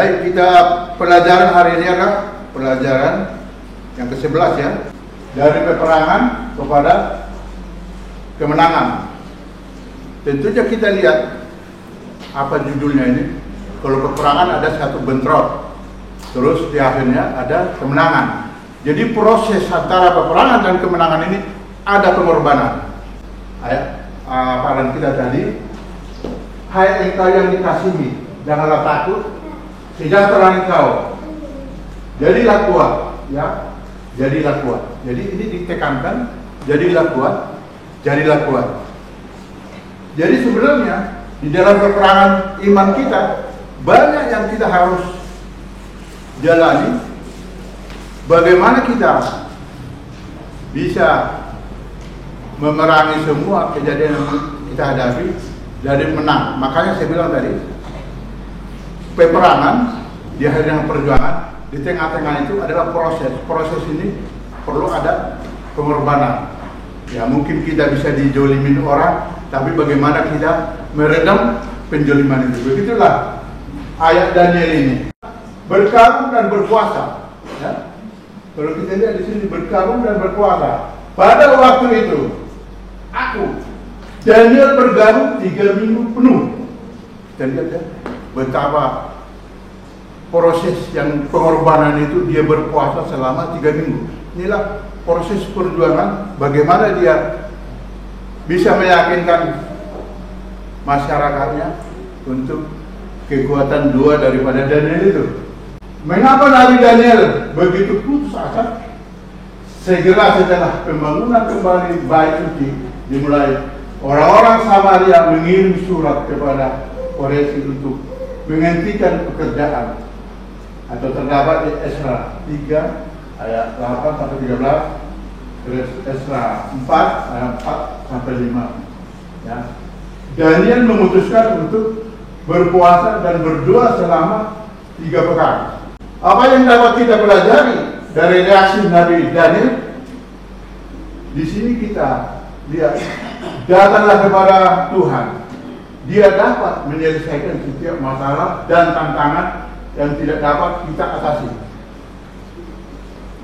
Baik, kita pelajaran hari ini adalah pelajaran yang ke-11 ya. Dari peperangan kepada kemenangan. Tentunya kita lihat apa judulnya ini. Kalau peperangan ada satu bentrok, terus di akhirnya ada kemenangan. Jadi proses antara peperangan dan kemenangan ini ada pengorbanan. Ayat paran kita tadi, hai engkau yang dikasihi, janganlah takut, sejahtera engkau, jadilah kuat, ya, jadilah kuat. Jadi ini ditekankan, jadilah kuat, jadilah kuat. Jadi sebenarnya di dalam peperangan iman kita banyak yang kita harus jalani. Bagaimana kita bisa memerangi semua kejadian yang kita hadapi dari menang. Makanya saya bilang tadi, peperangan di akhir dengan perjuangan, di tengah-tengah itu adalah proses. Proses ini perlu ada pengorbanan. Ya mungkin kita bisa dijolimin orang, tapi bagaimana kita meredam penjoliman itu. Begitulah ayat Daniel ini. Berkabung dan berpuasa. Ya. Kalau kita lihat di sini, berkabung dan berpuasa. Pada waktu itu, aku Daniel bergabung 3 minggu penuh. Kita lihat ya, betapa proses yang pengorbanan itu, dia berpuasa selama 3 minggu. Inilah proses perjuangan, bagaimana dia bisa meyakinkan masyarakatnya untuk kekuatan dua daripada Daniel itu. Mengapa Nabi Daniel begitu putus asa? Segera setelah pembangunan kembali bait suci dimulai, orang-orang Samaria mengirim surat kepada Koreshi untuk menghentikan pekerjaan, atau terdapat di Esra 3 ayat 8 sampai 13, terus Esra 4 ayat 4 sampai 5. Ya. Daniel memutuskan untuk berpuasa dan berdoa selama 3 pekan. Apa yang dapat kita pelajari dari reaksi Nabi Daniel? Di sini kita lihat, datanglah kepada Tuhan. Dia dapat menyelesaikan setiap masalah dan tantangan yang tidak dapat kita atasi.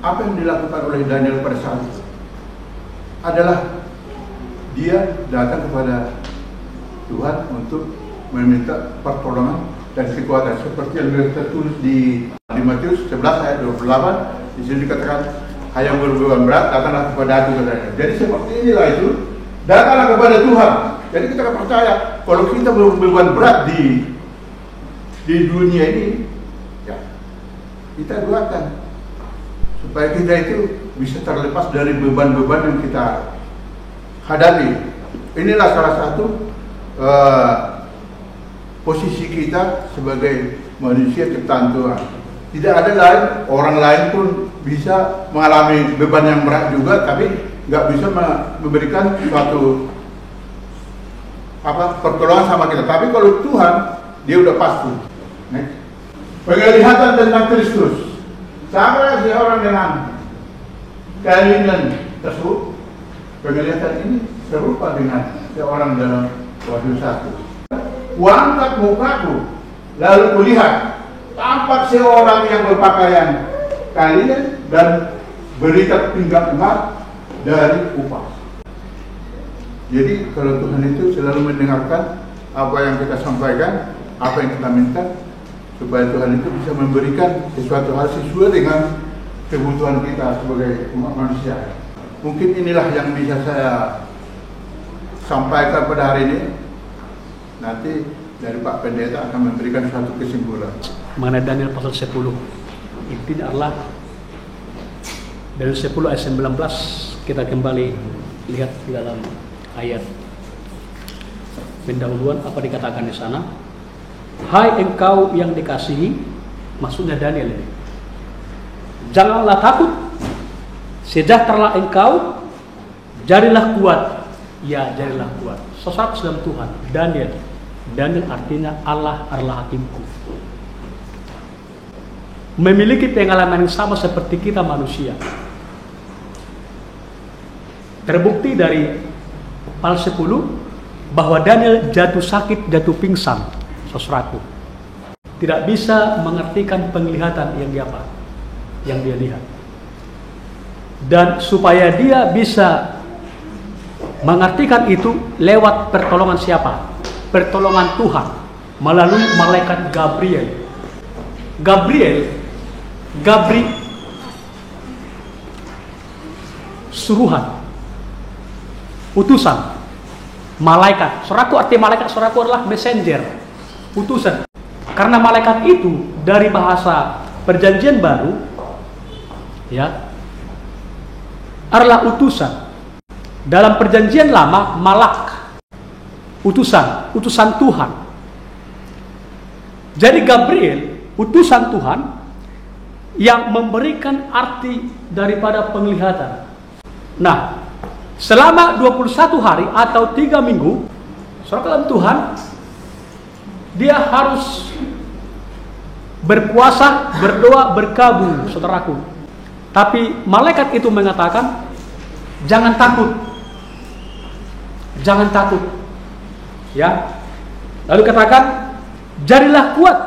Apa yang dilakukan oleh Daniel pada saat itu adalah dia datang kepada Tuhan untuk meminta pertolongan dan kekuatan, seperti yang tertulis di Matius 11 ayat 28. Di sini dikatakan, hai yang berbeban berat, datanglah kepada aku, katanya. Jadi seperti inilah itu, datanglah kepada Tuhan. Jadi kita percaya kalau kita berbeban berat di dunia ini, ya, kita doakan supaya kita itu bisa terlepas dari beban-beban yang kita hadapi. Inilah salah satu posisi kita sebagai manusia ciptaan Tuhan. Tidak ada lain, orang lain pun bisa mengalami beban yang berat juga, tapi nggak bisa memberikan suatu pertolongan sama kita. Tapi kalau Tuhan, dia udah pasti. Penglihatan tentang Kristus, sama seorang dengan keinginan tersebut, penglihatan ini serupa dengan seorang dalam Wahyu 1. Kuangkat mukaku, lalu kulihat tampak seorang yang berpakaian kain dan berikat pinggang emas dari upas. Jadi kalau Tuhan itu selalu mendengarkan apa yang kita sampaikan, apa yang kita minta, supaya Tuhan itu bisa memberikan sesuatu hal sesuai dengan kebutuhan kita sebagai umat manusia. Mungkin inilah yang bisa saya sampaikan pada hari ini. Nanti dari Pak Pendeta akan memberikan suatu kesimpulan mengenai Daniel pasal 10. Intinya adalah Daniel 10 ayat 19. Kita kembali lihat di dalam ayat pendahuluan apa dikatakan di sana. Hai engkau yang dikasihi, maksudnya Daniel ini, janganlah takut, sejahteralah engkau, jadilah kuat. Ya, jadilah kuat. Sesuatu dalam Tuhan. Daniel artinya Allah adalah hakimku. Memiliki pengalaman yang sama seperti kita manusia. Terbukti dari pasal 10 bahwa Daniel jatuh sakit, jatuh pingsan, saudaraku. tidak bisa mengertikan penglihatan yang dia lihat. Dan supaya dia bisa mengartikan itu lewat pertolongan siapa? Pertolongan Tuhan melalui malaikat Gabriel. Gabri suruhan, utusan, malaikat. Saudaraku, arti malaikat saudaraku adalah messenger, utusan. Karena malaikat itu dari bahasa Perjanjian Baru ya adalah utusan. Dalam Perjanjian Lama malak, utusan Tuhan. Jadi Gabriel utusan Tuhan yang memberikan arti daripada penglihatan. Nah, selama 21 hari atau 3 minggu, saudara dalam Tuhan, dia harus berpuasa, berdoa, berkabung, saudaraku. Tapi malaikat itu mengatakan, jangan takut. Jangan takut. Ya. Lalu katakan, jadilah kuat.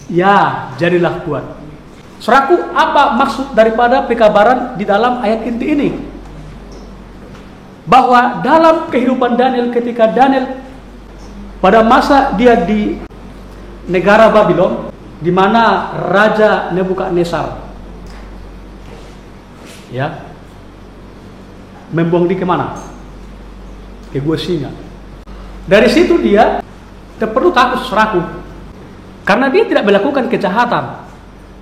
Ya, jadilah kuat. Saudaraku, apa maksud daripada pekabaran di dalam ayat inti ini? Bahwa dalam kehidupan Daniel, ketika Daniel pada masa dia di negara Babylon, di mana Raja Nebukadnezar ya membuang dia kemana? Ke gua singa. Dari situ dia tidak perlu takut, saudaraku, karena dia tidak melakukan kejahatan,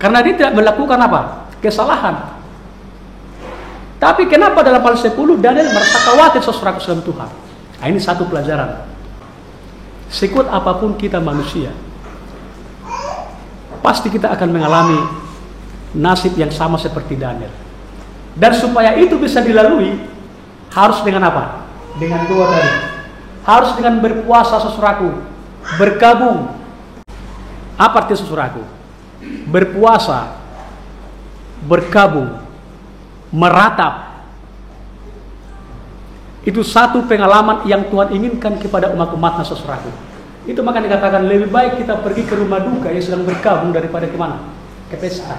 karena dia tidak melakukan apa? Kesalahan. Tapi kenapa dalam pasal 10 Daniel merasa khawatir, saudaraku dalam Tuhan? Nah, ini satu pelajaran. Sekuat apapun kita manusia, pasti kita akan mengalami nasib yang sama seperti Daniel. Dan supaya itu bisa dilalui, harus dengan apa? Dengan doa tadi. Harus dengan berpuasa, saudaraku, bergabung. Apa arti, saudaraku? Berpuasa, bergabung, meratap. Itu satu pengalaman yang Tuhan inginkan kepada umat-umatnya, saudaraku. Itu maka dikatakan lebih baik kita pergi ke rumah duka yang sedang berkabung daripada kemana? Ke pesta.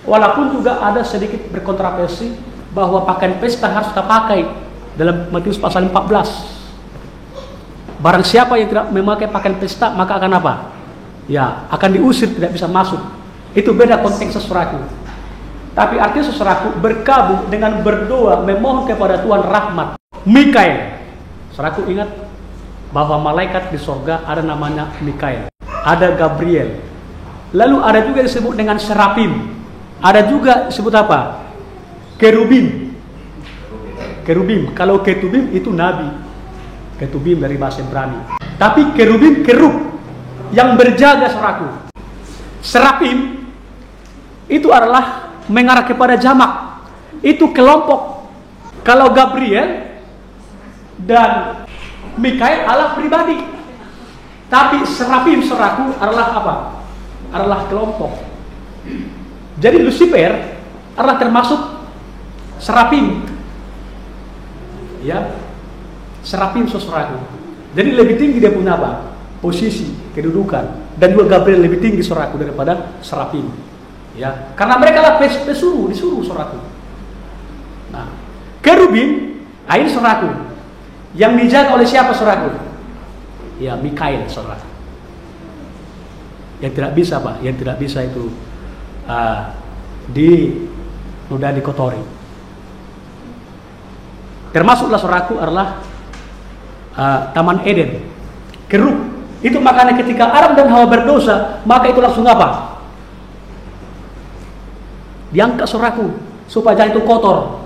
Walaupun juga ada sedikit berkontrapesi bahwa pakaian pesta harus kita pakai dalam Matius pasal 14. Barang siapa yang tidak memakai pakaian pesta, maka akan apa? Ya, akan diusir, tidak bisa masuk. Itu beda konteks, saudaraku. Tapi artinya, saudaraku, berkabung dengan berdoa, memohon kepada Tuhan rahmat. Mikael, saudaraku, ingat bahwa malaikat di sorga ada namanya Mikael, ada Gabriel, lalu ada juga disebut dengan serafim, ada juga disebut apa? Kerubim. Kalau ketubim itu nabi, ketubim dari bahasa Ibrani. Tapi kerubim, kerub yang berjaga, saudaraku. Serafim itu adalah mengarah kepada jamak, itu kelompok. Kalau Gabriel dan Mikael adalah pribadi, tapi serafim, saudaraku, adalah apa? Adalah kelompok. Jadi Lucifer adalah termasuk serafim, ya, serafim, saudaraku. Jadi lebih tinggi dia punya apa? Posisi, kedudukan. Dan juga Gabriel lebih tinggi, saudaraku, daripada serafim, ya, karena mereka adalah disuruh, saudaraku. Nah, kerubim, ini, saudaraku, yang dijaga oleh siapa, saudaraku? Ya, Mikael, saudara. Yang tidak bisa, Pak, yang tidak bisa itu mudah dikotori. Termasuklah, saudaraku, adalah Taman Eden, kerub. Itu makanya ketika Adam dan Hawa berdosa, maka itu langsung apa? Diangkat, saudaraku, supaya jangan itu kotor.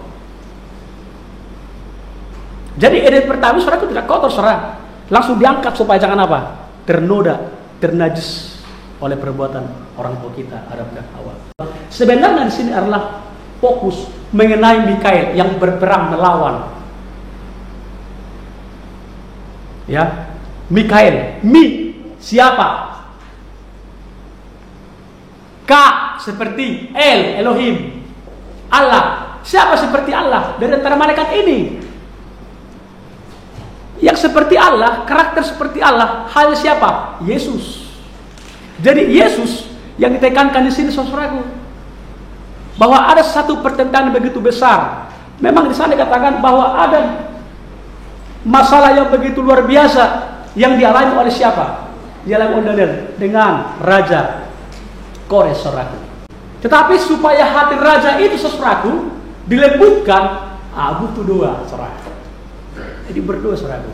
Jadi Eden pertama, saudaraku, tidak kotor, saudara. Langsung diangkat supaya jangan apa? Ternoda, ternajis oleh perbuatan orang tua kita, Adam dan Hawa. Sebenarnya di sini adalah fokus mengenai Mikael yang berperang melawan. Ya, Mikael. Siapa? K seperti Elohim, Allah. Siapa seperti Allah dari antara malaikat ini? Yang seperti Allah, karakter seperti Allah, hal siapa? Yesus. Jadi Yesus yang ditekankan di sini, saudaraku, bahwa ada satu pertentangan begitu besar. Memang di sana dikatakan bahwa ada masalah yang begitu luar biasa yang dialami oleh siapa? Dialami oleh Daniel dengan Raja Kores, saudaraku. Tetapi supaya hati raja itu, saudaraku, dilembutkan, butuh doa, saudaraku. Jadi berdoa, saudaraku.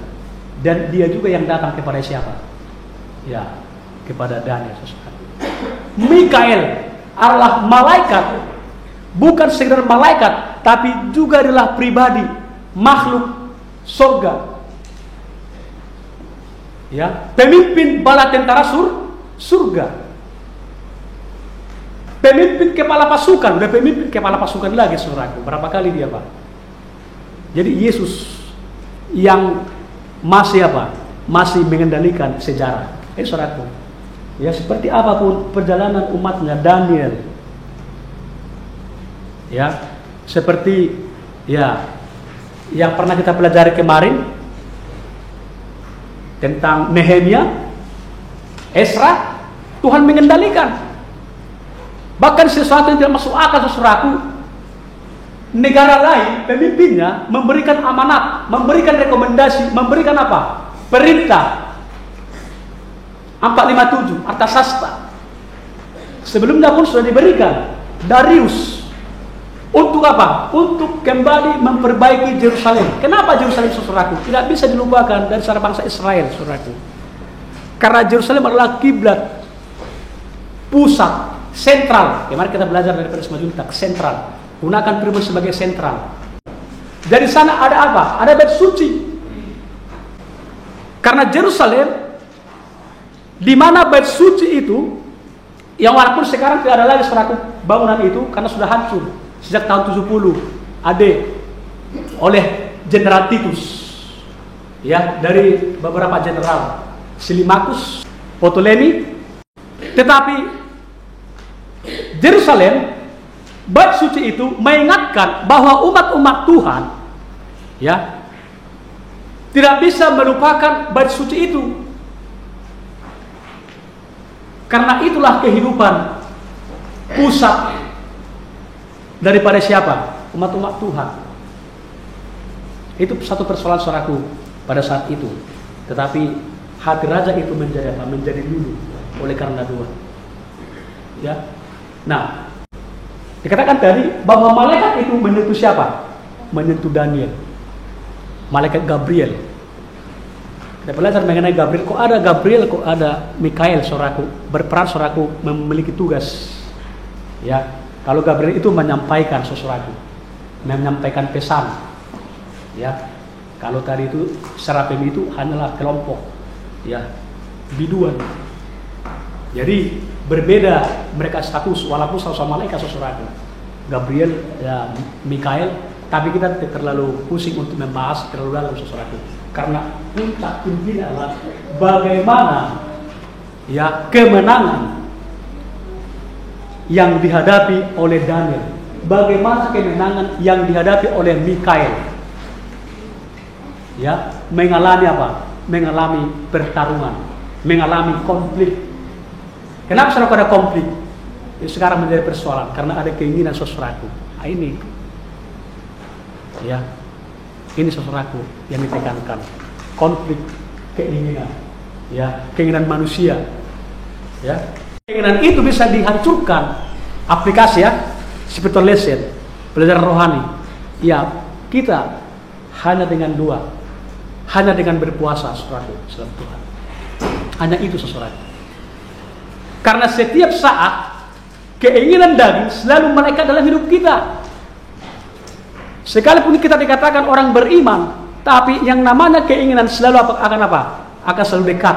Dan dia juga yang datang kepada siapa? Ya, kepada Daniel, saudaraku. Mikael adalah malaikat, bukan sekedar malaikat, tapi juga adalah pribadi, makhluk surga. Ya, pemimpin bala tentara surga. Pemimpin kepala pasukan, udah pemimpin kepala pasukan lagi, saudaraku. Berapa kali dia, Pak? Jadi Yesus yang masih apa? Masih mengendalikan sejarah. Saudaraku, ya seperti apapun perjalanan umatnya Daniel, ya seperti ya yang pernah kita pelajari kemarin tentang Nehemia, Esra, Tuhan mengendalikan. Bahkan sesuatu yang tidak masuk akal, saudaraku, negara lain pemimpinnya memberikan amanat, memberikan rekomendasi, memberikan apa? Perintah 457 Artasasta. Sebelumnya pun sudah diberikan Darius untuk apa? Untuk kembali memperbaiki Yerusalem. Kenapa Yerusalem, saudaraku? Tidak bisa dilupakan dari secara bangsa Israel, saudaraku. Karena Yerusalem adalah kiblat, pusat, sentral. Kemarin kita belajar dari Perisma Juntak, sentral. Gunakan pribadi sebagai sentral. Dari sana ada apa? Ada bait suci. Karena Yerusalem, di mana bait suci itu, yang walaupun sekarang tidak ada lagi saudaraku bangunan itu karena sudah hancur sejak tahun 70 AD oleh Jenderal Titus, ya, dari beberapa jenderal, Silimakus, Ptolemy. Tetapi Yerusalem, bait suci itu mengingatkan bahwa umat-umat Tuhan, ya, tidak bisa melupakan bait suci itu. Karena itulah kehidupan pusat daripada siapa? Umat-umat Tuhan. Itu satu persoalan, saudaraku, pada saat itu. Tetapi hati raja itu menjadi apa? Menjadi luluh oleh karena doa. Ya. Nah, dikatakan tadi bahwa malaikat itu menyentuh siapa? Menyentuh Daniel. Malaikat Gabriel. Kita belajar mengenai Gabriel. Kok ada Gabriel, kok ada Mikael, saudaraku, berperan, saudaraku, memiliki tugas. Ya, kalau Gabriel itu menyampaikan, saudaraku, menyampaikan pesan. Ya, kalau tadi itu serafim itu hanyalah kelompok, ya, biduan. Jadi berbeda mereka status, walaupun sama-sama malaikat, saudaraku. Gabriel, ya, Mikael, tapi kita tidak terlalu pusing untuk membahas terlalu dalam, saudaraku. Karena puncak intinya adalah bagaimana, ya, kemenangan yang dihadapi oleh Daniel, bagaimana kemenangan yang dihadapi oleh Mikael, ya, mengalami apa? Mengalami pertarungan, mengalami konflik. Kenapa saudara ada konflik? Ini sekarang menjadi persoalan karena ada keinginan saudaraku. Nah, ini, ya, ini saudaraku yang ditekankan, konflik keinginan, ya, keinginan manusia, ya. Keinginan itu bisa dihancurkan. Aplikasi, ya, spiritual lesson, pelajaran rohani. Ya, kita hanya dengan doa, hanya dengan berpuasa, saudaraku, dalam Tuhan. Hanya itu, saudaraku. Karena setiap saat keinginan daging selalu melekat dalam hidup kita. Sekalipun kita dikatakan orang beriman, tapi yang namanya keinginan selalu akan apa? Akan selalu dekat.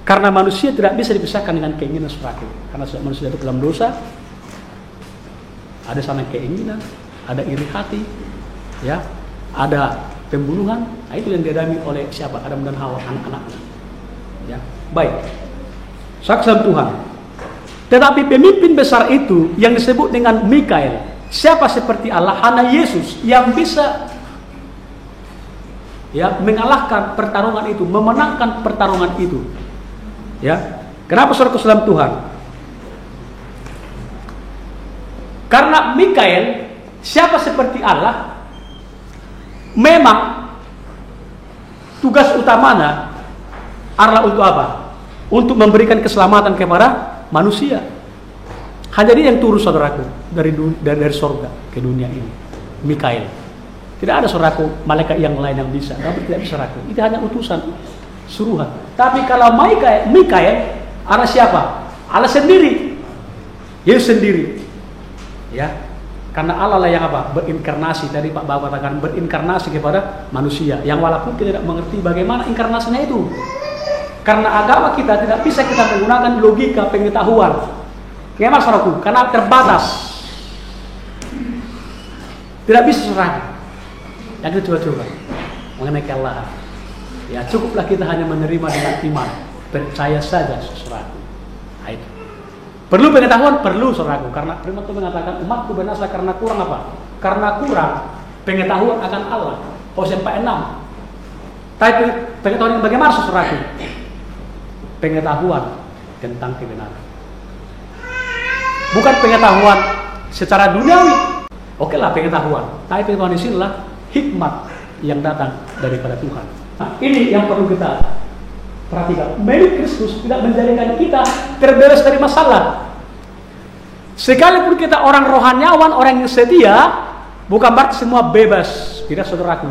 Karena manusia tidak bisa dipisahkan dengan keinginan, saudaraku. Karena manusia itu dalam dosa, ada sana keinginan, ada iri hati, ya, ada pembunuhan. Nah, itu yang dialami oleh siapa? Adam dan Hawa, anak-anaknya. Ya, baik. Saksian Tuhan. Tetapi pemimpin besar itu yang disebut dengan Mikael, siapa seperti Allah? Hanya Yesus yang bisa, ya, mengalahkan pertarungan itu, memenangkan pertarungan itu. Ya, Kenapa saudaraku dalam Tuhan? Karena Mikael, siapa seperti Allah, memang tugas utamanya adalah untuk apa? Untuk memberikan keselamatan kepada manusia. Hanya dia yang turun saudaraku dari sorga ke dunia ini. Mikael. Tidak ada saudaraku malaikat yang lain yang bisa. Tapi tidak bisa saudaraku. Itu hanya utusan, suruhan. Tapi kalau Mikael ada siapa? Allah sendiri. Yesus sendiri. Ya. Karena Allah lah yang apa? Berinkarnasi. Tadi Pak Bapak katakan berinkarnasi kepada manusia. Yang walaupun kita tidak mengerti bagaimana inkarnasinya itu. Karena agama kita tidak bisa kita menggunakan logika pengetahuan. Bagaimana saudaraku? Karena terbatas. Tidak bisa saudaraku. Yang kita coba-coba mengenai kealahan. Ya cukuplah kita hanya menerima dengan iman. Percaya saja saudaraku. Nah, itu. Perlu pengetahuan? Perlu saudaraku. Karena firman Tuhan mengatakan umatku binasa karena kurang apa? Karena kurang pengetahuan akan Allah. Hosea 4:6. Tapi pengetahuan yang bagaimana saudaraku? Pengetahuan tentang kebenaran. Bukan pengetahuan secara duniawi. Oke lah pengetahuan. Tapi pengetahuan di sini adalah hikmat yang datang daripada Tuhan. Nah, ini yang perlu kita perhatikan. Merit Kristus tidak menjadikan kita terbebas dari masalah. Sekalipun kita orang rohaniawan, orang yang setia, bukan berarti semua bebas. Tidak saudaraku.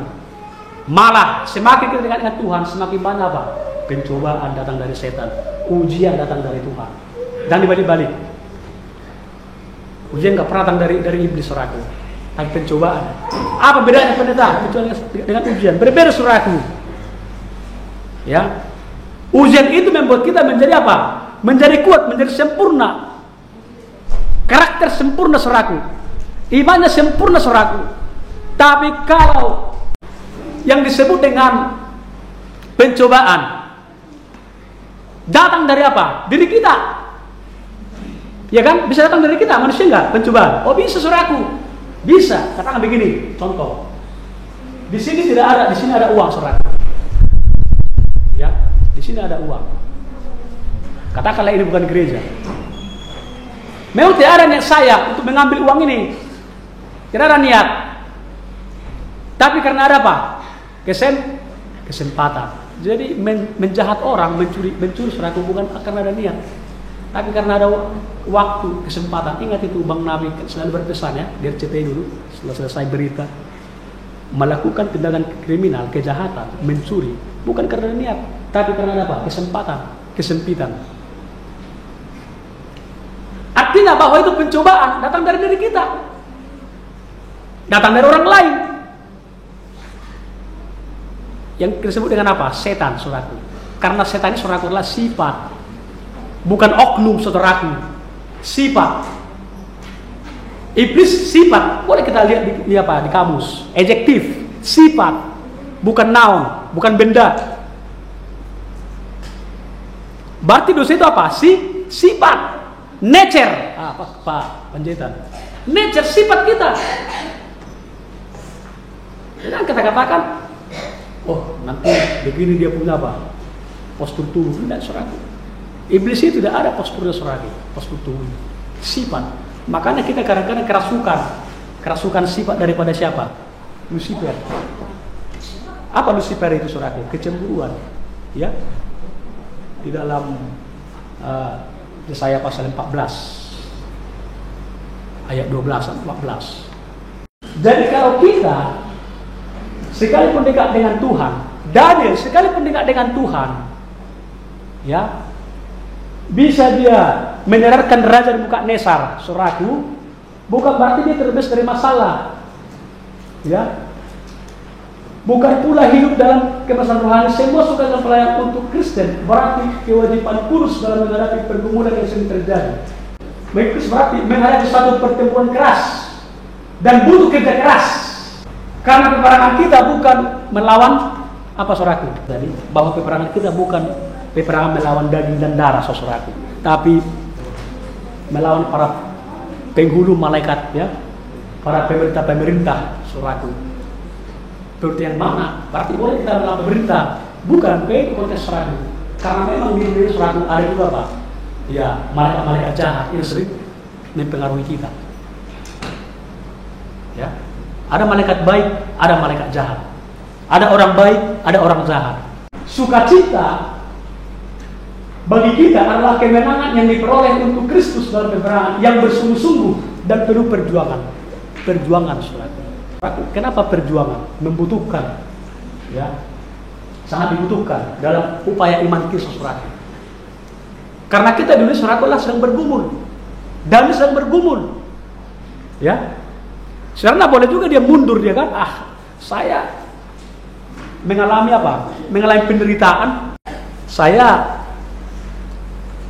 Malah semakin kita dekat dengan Tuhan, semakin banyak apa? Pencobaan datang dari setan, ujian datang dari Tuhan. Dan dibalik-balik. Ujian nggak pernah datang dari iblis saudaraku. Tapi pencobaan. Apa bedanya pendeta dengan ujian? Berbeda saudaraku. Ya. Ujian itu membuat kita menjadi apa? Menjadi kuat, menjadi sempurna. Karakter sempurna saudaraku. Imannya sempurna saudaraku. Tapi kalau yang disebut dengan pencobaan datang dari apa? Diri kita. Ya kan? Bisa datang dari kita, manusia enggak? Pencobaan. Oh bisa saudaraku. Bisa. Katakan begini, contoh. Di sini tidak ada, di sini ada uang saudaraku. Ya, di sini ada uang. Katakanlah ini bukan gereja. Memang tidak ada niat saya untuk mengambil uang ini. Tidak ada niat. Tapi karena ada apa? Kesempatan. Jadi menjahat orang, mencuri saudaraku bukan karena ada niat. Tapi karena ada waktu, kesempatan. Ingat itu Bang Nabi selalu berpesan ya, di RCTI dulu, setelah selesai berita. Melakukan tindakan kriminal, kejahatan, mencuri. Bukan karena niat, tapi karena apa? Kesempatan, kesempitan. Artinya bahwa itu pencobaan datang dari diri kita. Datang dari orang lain. Yang disebut dengan apa? Setan, saudaraku. Karena setan ini saudaraku adalah sifat. Bukan oknum, saudaraku. Sifat. Iblis sifat. Boleh kita lihat di kamus. Adjektif. Sifat. Bukan noun. Bukan benda. Berarti dosa itu apa? Sifat. Nature. Pak Panjaitan. Nature, sifat kita. Jangan kita katakan, oh nanti begini dia punya apa? Postur tubuh. Tidak, saudaraku. Iblis itu tidak ada posturnya saudaraku. Postur tubuh. Sifat. Makanya kita kadang-kadang kerasukan sifat daripada siapa? Lucifer. Apa Lucifer itu saudaraku? Kecemburuan. Ya. Di dalam Yesaya pasal 14 ayat 12 dan 14. Jadi kalau kita sekalipun dekat dengan Tuhan, Daniel sekalipun dekat dengan Tuhan, ya, bisa dia menyerahkan raja di Nebukadnezar, saudaraku, bukan berarti dia terbebas dari masalah. Ya. Bukan pula hidup dalam kemasan rohani. Semua suka dalam pelayanan untuk Kristen berarti kewajiban kudus dalam menghadapi pergumulan yang sering terjadi. Mengikut berarti menghadapi suatu pertempuran keras dan butuh kerja keras. Karena peperangan kita bukan melawan apa saudaraku? Jadi bahwa peperangan kita bukan peperangan melawan daging dan darah saudaraku, tapi melawan para penghulu malaikat, ya, para pemerintah saudaraku. Seperti yang mana? Berarti boleh kita melawan pemerintah, bukan itu konteks saudaraku. Karena memang di diri saudaraku ada juga apa? ya malaikat-malaikat jahat yang sering mempengaruhi kita. Ya, ada malaikat baik, ada malaikat jahat. Ada orang baik, ada orang jahat. Sukacita bagi kita adalah kemenangan yang diperoleh untuk Kristus dalam peperangan yang bersungguh-sungguh dan penuh perjuangan. Perjuangan, saudara. Kenapa perjuangan? Membutuhkan, ya, sangat dibutuhkan dalam upaya iman kita, saudara. Karena kita dulu saudara sedang bergumul, dan sedang bergumul, ya. Saudara boleh juga dia mundur, dia kan, saya mengalami apa? Mengalami penderitaan, saya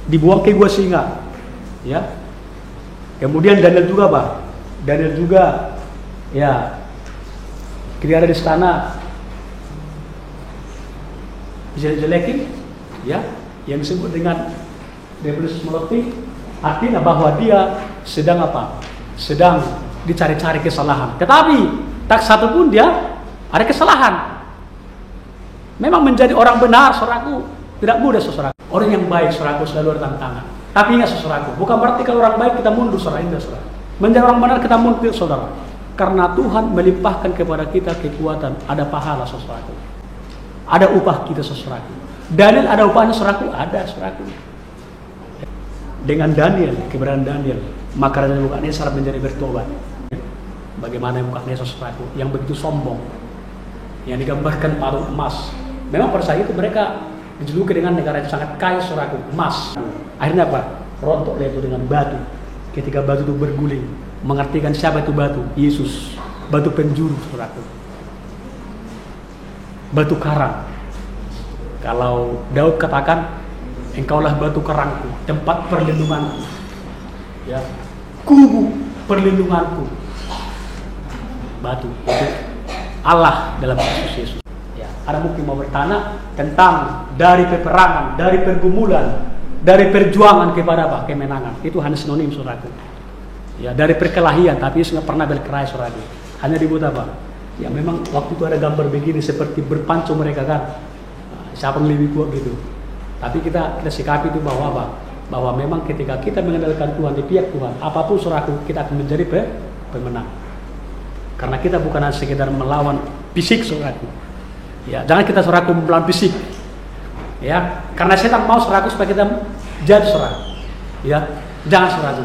dibuang ke gua singa, ya. Kemudian Daniel juga, Pak. Daniel juga, ya, dia ada di istana, jelek-jelekin, ya, yang disebut dengan Deus Meloti, artinya bahwa dia sedang apa? Sedang dicari-cari kesalahan. Tetapi tak satu pun dia ada kesalahan. Memang menjadi orang benar, saudaraku, tidak mudah, saudaraku. Orang yang baik, saudaraku, selalu ada tantangan. Tapi ingat, saudaraku, bukan berarti kalau orang baik kita mundur, saudara. Menjadi orang benar kita mundur, saudara. Karena Tuhan melimpahkan kepada kita kekuatan, ada pahala, saudaraku. Ada upah kita, saudaraku. Daniel ada upahnya, saudaraku, ada, saudaraku. Dengan Daniel, keberadaan Daniel, maka Raja Nebukadnezar menjadi bertobat. Bagaimana Nebukadnezar, saudaraku, yang begitu sombong, yang digambarkan paruh emas. Memang pada saat itu mereka dijuluki dengan negara yang sangat kaya, saudaraku, emas. Akhirnya apa? Rontok itu dengan batu. Ketika batu itu berguling, mengartikan siapa itu batu? Yesus, batu penjuru, saudaraku. Batu karang. Kalau Daud katakan, engkaulah batu karangku, tempat perlindunganku, ya, kubu perlindunganku. Batu itu Allah dalam Kristus Yesus. Ya, ada mungkin mau bertanya tentang dari peperangan, dari pergumulan, dari perjuangan kepada apa? Kemenangan. Itu hanya sinonim, saudaraku. Ya, dari perkelahian, tapi Yesus nggak pernah berkelahi, saudaraku. Hanya dibuat apa? Ya, memang waktu itu ada gambar begini seperti berpancu mereka kan. Siapa yang lebih kuat gitu. Tapi kita sikapi itu bahwa apa? Bahwa memang ketika kita mengandalkan Tuhan, di pihak Tuhan, apapun, saudaraku, kita akan menjadi pemenang. Karena kita bukan hanya sekedar melawan fisik, saudaraku. Ya, jangan kita, saudaraku, melawan fisik. Ya, karena setan mau, saudaraku, supaya kita jadi, saudara. Ya, jangan, saudaraku.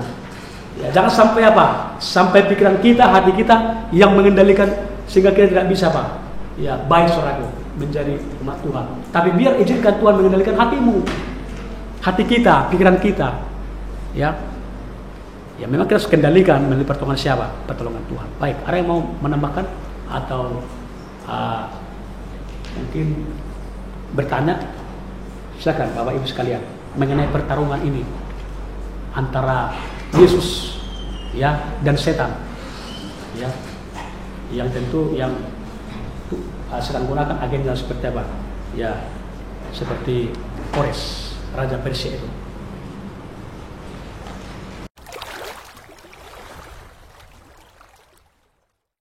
Ya, jangan sampai apa? Sampai pikiran kita, hati kita yang mengendalikan sehingga kita tidak bisa apa? Ya, baik, saudaraku, menjadi umat Tuhan. Tapi biar izinkan Tuhan mengendalikan hatimu, hati kita, pikiran kita. Ya, ya memang kita harus kendalikan melalui pertolongan siapa? Pertolongan Tuhan. Baik, ada yang mau menambahkan atau mungkin bertanya? Silakan Bapak Ibu sekalian mengenai pertarungan ini antara Yesus, ya, dan setan, ya, yang tentu yang sedang gunakan agenda seperti apa? Ya, seperti Kores, Raja Persia itu.